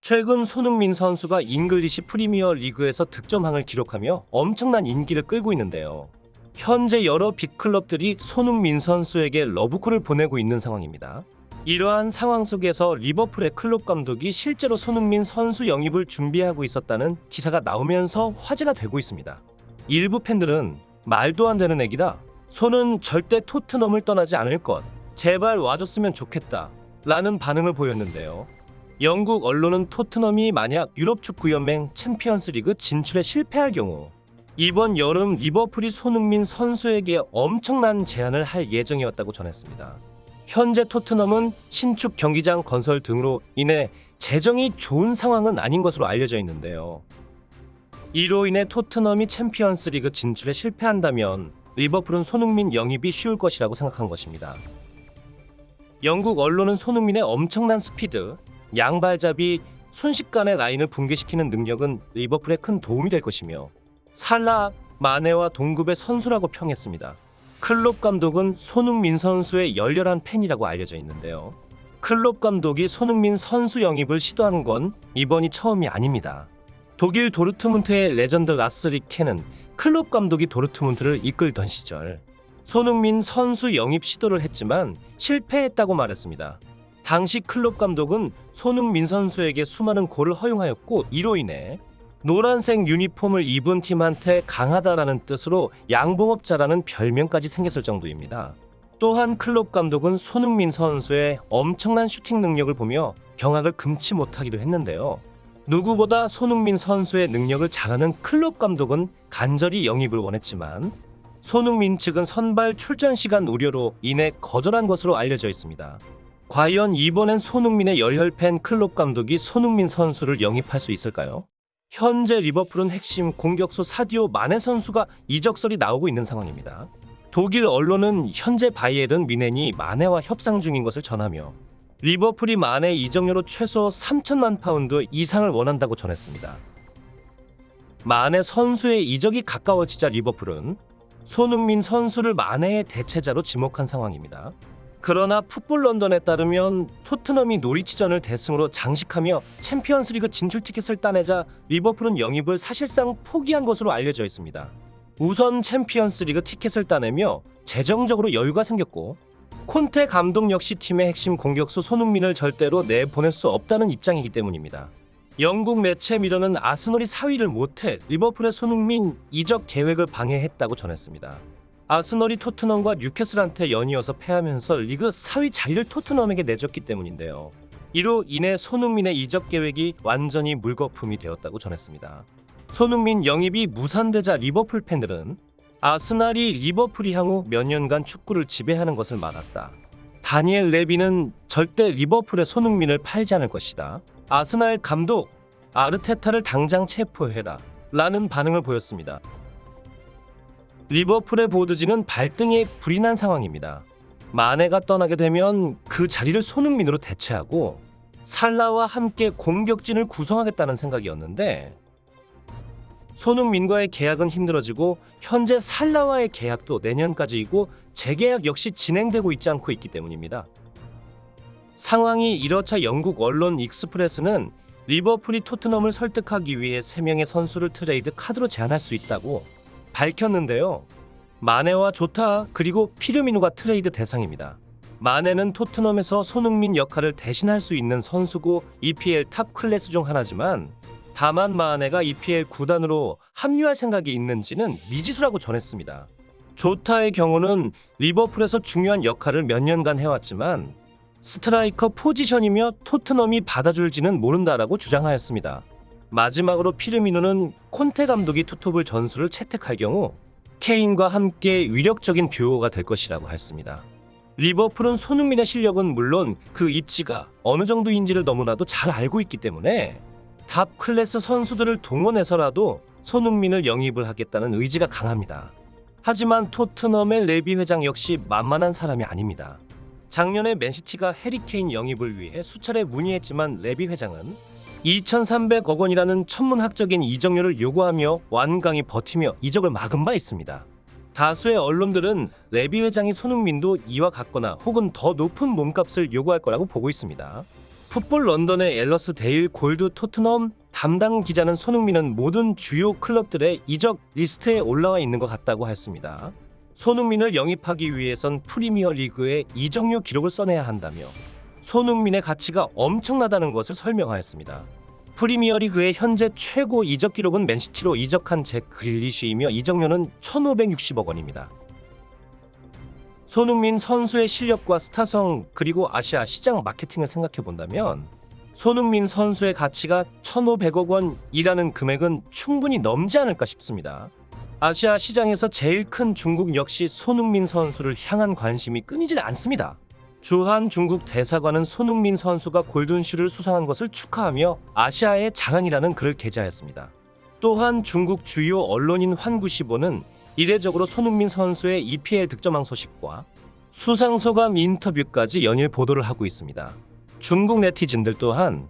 최근 손흥민 선수가 잉글리시 프리미어 리그에서 득점왕을 기록하며 엄청난 인기를 끌고 있는데요. 현재 여러 빅클럽들이 손흥민 선수에게 러브콜을 보내고 있는 상황입니다. 이러한 상황 속에서 리버풀의 클롭 감독이 실제로 손흥민 선수 영입을 준비하고 있었다는 기사가 나오면서 화제가 되고 있습니다. 일부 팬들은 말도 안 되는 얘기다. 손은 절대 토트넘을 떠나지 않을 것. 제발 와줬으면 좋겠다. 라는 반응을 보였는데요. 영국 언론은 토트넘이 만약 유럽축구연맹 챔피언스리그 진출에 실패할 경우 이번 여름 리버풀이 손흥민 선수에게 엄청난 제안을 할 예정이었다고 전했습니다. 현재 토트넘은 신축 경기장 건설 등으로 인해 재정이 좋은 상황은 아닌 것으로 알려져 있는데요. 이로 인해 토트넘이 챔피언스리그 진출에 실패한다면 리버풀은 손흥민 영입이 쉬울 것이라고 생각한 것입니다. 영국 언론은 손흥민의 엄청난 스피드, 양발잡이, 순식간에 라인을 붕괴시키는 능력은 리버풀에 큰 도움이 될 것이며 살라, 마네와 동급의 선수라고 평했습니다. 클롭 감독은 손흥민 선수의 열렬한 팬이라고 알려져 있는데요. 클롭 감독이 손흥민 선수 영입을 시도하는 건 이번이 처음이 아닙니다. 독일 도르트문트의 레전드 라스 리케는 클롭 감독이 도르트문트를 이끌던 시절 손흥민 선수 영입 시도를 했지만 실패했다고 말했습니다. 당시 클롭 감독은 손흥민 선수에게 수많은 골을 허용하였고 이로 인해 노란색 유니폼을 입은 팀한테 강하다라는 뜻으로 양봉업자라는 별명까지 생겼을 정도입니다. 또한 클롭 감독은 손흥민 선수의 엄청난 슈팅 능력을 보며 경악을 금치 못하기도 했는데요. 누구보다 손흥민 선수의 능력을 잘 아는 클롭 감독은 간절히 영입을 원했지만 손흥민 측은 선발 출전 시간 우려로 인해 거절한 것으로 알려져 있습니다. 과연 이번엔 손흥민의 열혈 팬 클롭 감독이 손흥민 선수를 영입할 수 있을까요? 현재 리버풀은 핵심 공격수 사디오 마네 선수가 이적설이 나오고 있는 상황입니다. 독일 언론은 현재 바이에른 뮌헨이 마네와 협상 중인 것을 전하며 리버풀이 마네 이적료로 최소 3천만 파운드 이상을 원한다고 전했습니다. 마네 선수의 이적이 가까워지자 리버풀은 손흥민 선수를 마네의 대체자로 지목한 상황입니다. 그러나 풋볼 런던에 따르면 토트넘이 노리치전을 대승으로 장식하며 챔피언스리그 진출 티켓을 따내자 리버풀은 영입을 사실상 포기한 것으로 알려져 있습니다. 우선 챔피언스리그 티켓을 따내며 재정적으로 여유가 생겼고 콘테 감독 역시 팀의 핵심 공격수 손흥민을 절대로 내보낼 수 없다는 입장이기 때문입니다. 영국 매체 미러는 아스널이 사위를 못해 리버풀의 손흥민 이적 계획을 방해했다고 전했습니다. 아스널이 토트넘과 뉴캐슬한테 연이어서 패하면서 리그 4위 자리를 토트넘에게 내줬기 때문인데요. 이로 인해 손흥민의 이적 계획이 완전히 물거품이 되었다고 전했습니다. 손흥민 영입이 무산되자 리버풀 팬들은 아스날이 리버풀이 향후 몇 년간 축구를 지배하는 것을 막았다. 다니엘 레비는 절대 리버풀의 손흥민을 팔지 않을 것이다. 아스날 감독 아르테타를 당장 체포해라 라는 반응을 보였습니다. 리버풀의 보드지는 발등에 불이 난 상황입니다. 마네가 떠나게 되면 그 자리를 손흥민으로 대체하고 살라와 함께 공격진을 구성하겠다는 생각이었는데 손흥민과의 계약은 힘들어지고 현재 살라와의 계약도 내년까지이고 재계약 역시 진행되고 있지 않고 있기 때문입니다. 상황이 이렇자 영국 언론 익스프레스는 리버풀이 토트넘을 설득하기 위해 3명의 선수를 트레이드 카드로 제안할 수 있다고 밝혔는데요. 마네와 조타 그리고 피르미누가 트레이드 대상입니다. 마네는 토트넘에서 손흥민 역할을 대신할 수 있는 선수고 EPL 탑 클래스 중 하나지만 다만 마네가 EPL 구단으로 합류할 생각이 있는지는 미지수라고 전했습니다. 조타의 경우는 리버풀에서 중요한 역할을 몇 년간 해왔지만 스트라이커 포지션이며 토트넘이 받아줄지는 모른다라고 주장하였습니다. 마지막으로 피르미누는 콘테 감독이 투톱을 전술을 채택할 경우 케인과 함께 위력적인 듀오가 될 것이라고 했습니다. 리버풀은 손흥민의 실력은 물론 그 입지가 어느 정도인지를 너무나도 잘 알고 있기 때문에 탑 클래스 선수들을 동원해서라도 손흥민을 영입을 하겠다는 의지가 강합니다. 하지만 토트넘의 레비 회장 역시 만만한 사람이 아닙니다. 작년에 맨시티가 해리 케인 영입을 위해 수차례 문의했지만 레비 회장은 2,300억 원이라는 천문학적인 이적료를 요구하며 완강히 버티며 이적을 막은 바 있습니다. 다수의 언론들은 레비 회장이 손흥민도 이와 같거나 혹은 더 높은 몸값을 요구할 거라고 보고 있습니다. 풋볼 런던의 앨러스 데일 골드 토트넘 담당 기자는 손흥민은 모든 주요 클럽들의 이적 리스트에 올라와 있는 것 같다고 했습니다. 손흥민을 영입하기 위해선 프리미어 리그의 이적료 기록을 써내야 한다며 손흥민의 가치가 엄청나다는 것을 설명하였습니다. 프리미어리그의 현재 최고 이적 기록은 맨시티로 이적한 잭 그릴리쉬이며 이적료는 1,560억 원입니다. 손흥민 선수의 실력과 스타성 그리고 아시아 시장 마케팅을 생각해 본다면 손흥민 선수의 가치가 1,500억 원이라는 금액은 충분히 넘지 않을까 싶습니다. 아시아 시장에서 제일 큰 중국 역시 손흥민 선수를 향한 관심이 끊이질 않습니다. 주한 중국 대사관은 손흥민 선수가 골든슈를 수상한 것을 축하하며 아시아의 자랑이라는 글을 게재하였습니다. 또한 중국 주요 언론인 환구시보는 이례적으로 손흥민 선수의 EPL 득점왕 소식과 수상소감 인터뷰까지 연일 보도를 하고 있습니다. 중국 네티즌들 또한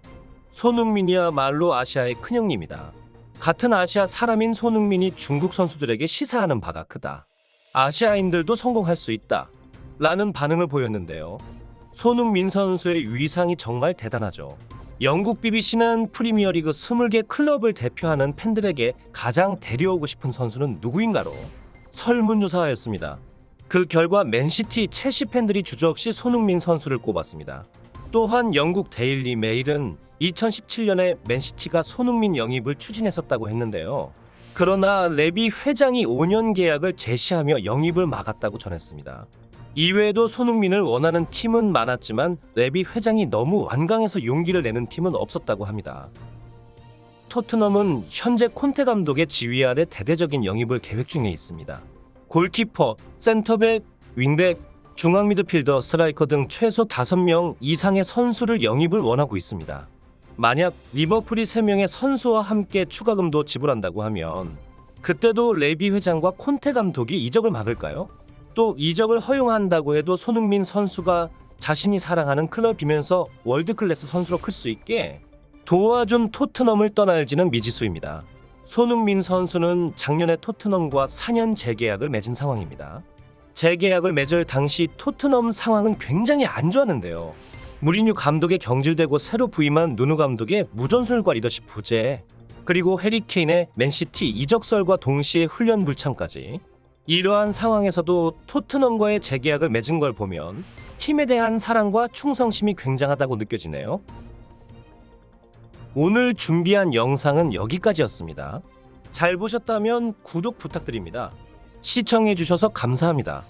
손흥민이야말로 아시아의 큰형님이다. 같은 아시아 사람인 손흥민이 중국 선수들에게 시사하는 바가 크다. 아시아인들도 성공할 수 있다. 라는 반응을 보였는데요. 손흥민 선수의 위상이 정말 대단하죠. 영국 BBC는 프리미어리그 20개 클럽을 대표하는 팬들에게 가장 데려오고 싶은 선수는 누구인가로 설문조사하였습니다. 그 결과 맨시티, 첼시 팬들이 주저없이 손흥민 선수를 꼽았습니다. 또한 영국 데일리 메일은 2017년에 맨시티가 손흥민 영입을 추진했었다고 했는데요. 그러나 레비 회장이 5년 계약을 제시하며 영입을 막았다고 전했습니다. 이외에도 손흥민을 원하는 팀은 많았지만 레비 회장이 너무 완강해서 용기를 내는 팀은 없었다고 합니다. 토트넘은 현재 콘테 감독의 지휘 아래 대대적인 영입을 계획 중에 있습니다. 골키퍼, 센터백, 윙백, 중앙 미드필더, 스트라이커 등 최소 5명 이상의 선수를 영입을 원하고 있습니다. 만약 리버풀이 3명의 선수와 함께 추가금도 지불한다고 하면 그때도 레비 회장과 콘테 감독이 이적을 막을까요? 또 이적을 허용한다고 해도 손흥민 선수가 자신이 사랑하는 클럽이면서 월드클래스 선수로 클 수 있게 도와준 토트넘을 떠날지는 미지수입니다. 손흥민 선수는 작년에 토트넘과 4년 재계약을 맺은 상황입니다. 재계약을 맺을 당시 토트넘 상황은 굉장히 안 좋았는데요. 무리뉴 감독에 경질되고 새로 부임한 누누 감독의 무전술과 리더십 부재, 그리고 해리 케인의 맨시티 이적설과 동시에 훈련 불참까지, 이러한 상황에서도 토트넘과의 재계약을 맺은 걸 보면 팀에 대한 사랑과 충성심이 굉장하다고 느껴지네요. 오늘 준비한 영상은 여기까지였습니다. 잘 보셨다면 구독 부탁드립니다. 시청해주셔서 감사합니다.